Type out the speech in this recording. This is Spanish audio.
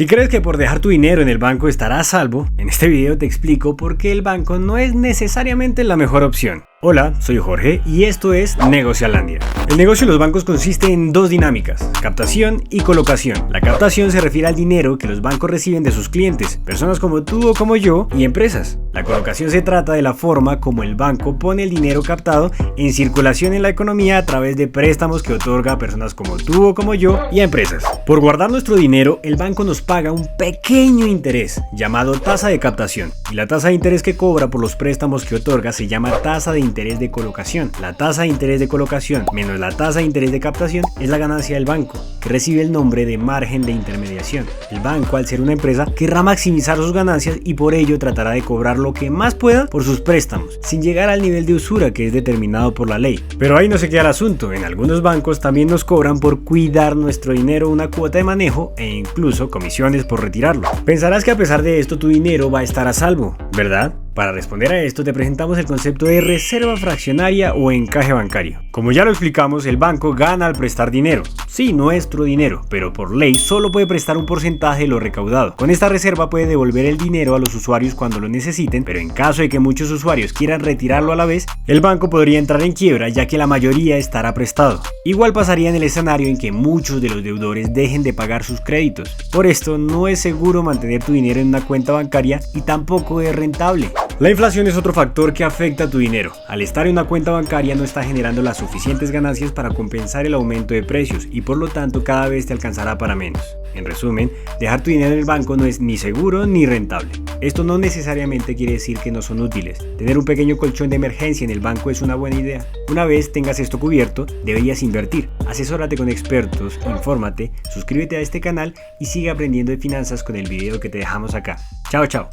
Si crees que por dejar tu dinero en el banco estarás a salvo, en este video te explico por qué el banco no es necesariamente la mejor opción. Hola, soy Jorge y esto es Negocialandia. El negocio de los bancos consiste en dos dinámicas, captación y colocación. La captación se refiere al dinero que los bancos reciben de sus clientes, personas como tú o como yo, y empresas. La colocación se trata de la forma como el banco pone el dinero captado en circulación en la economía a través de préstamos que otorga a personas como tú o como yo y a empresas. Por guardar nuestro dinero, el banco nos paga un pequeño interés llamado tasa de captación, y la tasa de interés que cobra por los préstamos que otorga se llama tasa de interés de colocación. La tasa de interés de colocación menos la tasa de interés de captación es la ganancia del banco, que recibe el nombre de margen de intermediación. El banco, al ser una empresa, querrá maximizar sus ganancias y por ello tratará de cobrar lo que más pueda por sus préstamos, sin llegar al nivel de usura que es determinado por la ley. Pero ahí no se queda el asunto, en algunos bancos también nos cobran por cuidar nuestro dinero una cuota de manejo e incluso comisiones por retirarlo. Pensarás que a pesar de esto tu dinero va a estar a salvo, ¿verdad? Para responder a esto te presentamos el concepto de reserva fraccionaria o encaje bancario. Como ya lo explicamos, el banco gana al prestar dinero. Sí, nuestro dinero, pero por ley solo puede prestar un porcentaje de lo recaudado. Con esta reserva puede devolver el dinero a los usuarios cuando lo necesiten, pero en caso de que muchos usuarios quieran retirarlo a la vez, el banco podría entrar en quiebra ya que la mayoría estará prestado. Igual pasaría en el escenario en que muchos de los deudores dejen de pagar sus créditos. Por esto no es seguro mantener tu dinero en una cuenta bancaria y tampoco es rentable. La inflación es otro factor que afecta a tu dinero. Al estar en una cuenta bancaria no está generando las suficientes ganancias para compensar el aumento de precios y por lo tanto cada vez te alcanzará para menos. En resumen, dejar tu dinero en el banco no es ni seguro ni rentable. Esto no necesariamente quiere decir que no son útiles. Tener un pequeño colchón de emergencia en el banco es una buena idea. Una vez tengas esto cubierto, deberías invertir. Asesórate con expertos, infórmate, suscríbete a este canal y sigue aprendiendo de finanzas con el video que te dejamos acá. Chao, chao.